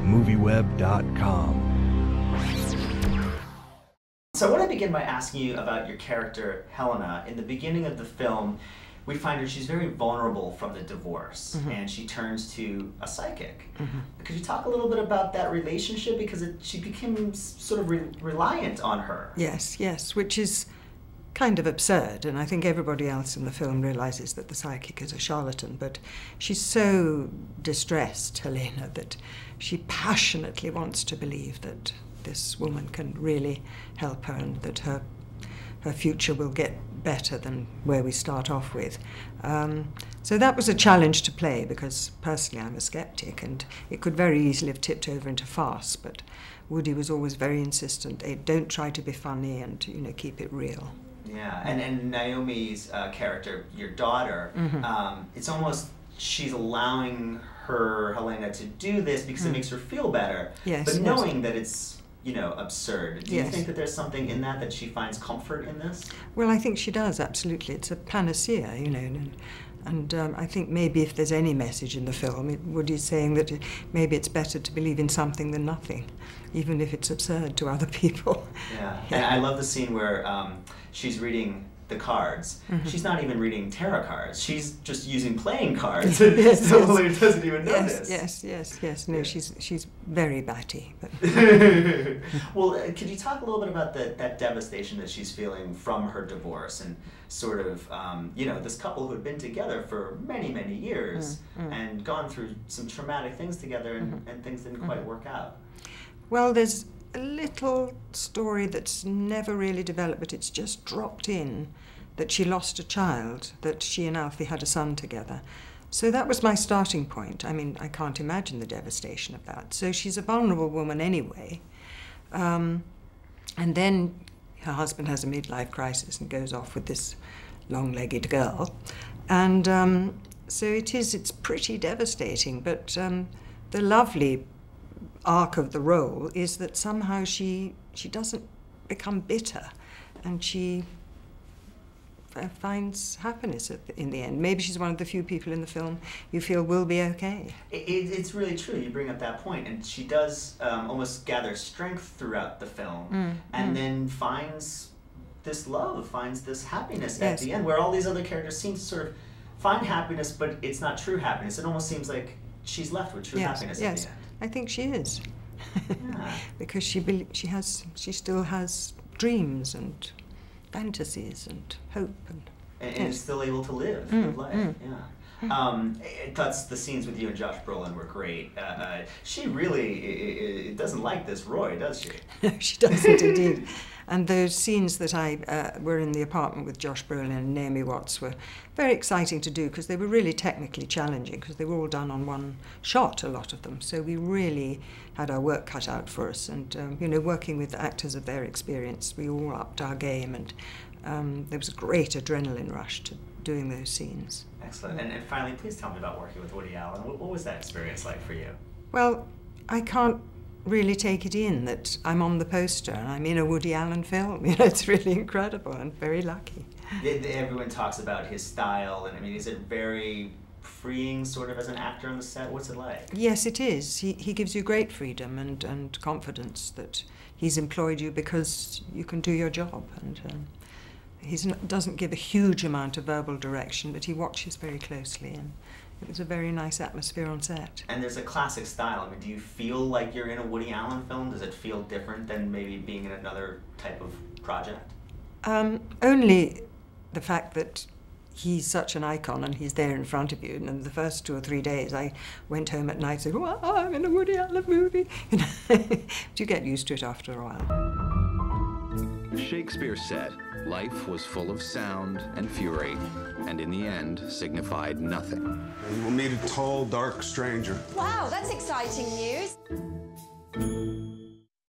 MovieWeb.com. So I want to begin by asking you about your character, Helena. In the beginning of the film, we find her, she's very vulnerable from the divorce, and she turns to a psychic. Could you talk a little bit about that relationship? Because she became sort of reliant on her. Yes, yes, which is kind of absurd, and I think everybody else in the film realizes that the psychic is a charlatan, but she's so distressed, Helena, that she passionately wants to believe that this woman can really help her and that her future will get better than where we start off with. So that was a challenge to play, because personally I'm a skeptic and it could very easily have tipped over into farce, but Woody was always very insistent, hey, don't try to be funny and, you know, keep it real. Yeah, and Naomi's character, your daughter, it's almost she's allowing Helena to do this because it makes her feel better, but knowing that it's, you know, absurd. Do you think that there's something in that she finds comfort in this? Well, I think she does, absolutely. It's a panacea, you know, and I think maybe if there's any message in the film, Woody's saying that maybe it's better to believe in something than nothing, even if it's absurd to other people. Yeah, and I love the scene where she's reading the cards. She's not even reading tarot cards. She's just using playing cards. So Helena doesn't even notice. Yes. No, she's very batty. But. Well, could you talk a little bit about that devastation that she's feeling from her divorce and sort of, you know, this couple who had been together for many, many years and gone through some traumatic things together and things didn't quite work out? Well, there's a little story that's never really developed, but it's just dropped in, that she lost a child, that she and Alfie had a son together. So that was my starting point. I mean, I can't imagine the devastation of that. So she's a vulnerable woman anyway. And then her husband has a midlife crisis and goes off with this long-legged girl. And so it's pretty devastating, but the lovely arc of the role is that somehow she doesn't become bitter, and she finds happiness in the end. Maybe she's one of the few people in the film you feel will be okay. It's really true. You bring up that point, and she does almost gather strength throughout the film, and then finds this love, finds this happiness at the end, where all these other characters seem to sort of find happiness, but it's not true happiness. It almost seems like she's left with true happiness at the end. I think she is, because she still has dreams and fantasies and hope and is still able to live life. That's the scenes with you and Josh Brolin were great. She really doesn't like this Roy, does she? No, she doesn't indeed. And those scenes that were in the apartment with Josh Brolin and Naomi Watts were very exciting to do, because they were really technically challenging, because they were all done on one shot, a lot of them. So we really had our work cut out for us. And, you know, working with actors of their experience, we all upped our game, and there was a great adrenaline rush to doing those scenes. Excellent. And finally, please tell me about working with Woody Allen. What was that experience like for you? Well, I can't really take it in that I'm on the poster and I'm in a Woody Allen film. You know, it's really incredible and very lucky. Everyone talks about his style, and I mean, is it very freeing sort of as an actor on the set? What's it like? Yes, it is. He gives you great freedom and confidence that he's employed you because you can do your job. And he doesn't give a huge amount of verbal direction, but he watches very closely, and it was a very nice atmosphere on set. And there's a classic style. I mean, do you feel like you're in a Woody Allen film? Does it feel different than maybe being in another type of project? Only the fact that he's such an icon and he's there in front of you. And the first 2 or 3 days, I went home at night and said, "Wow, I'm in a Woody Allen movie." But you get used to it after a while. Shakespeare said, life was full of sound and fury, and in the end signified nothing. You will meet a tall, dark stranger. Wow, that's exciting news.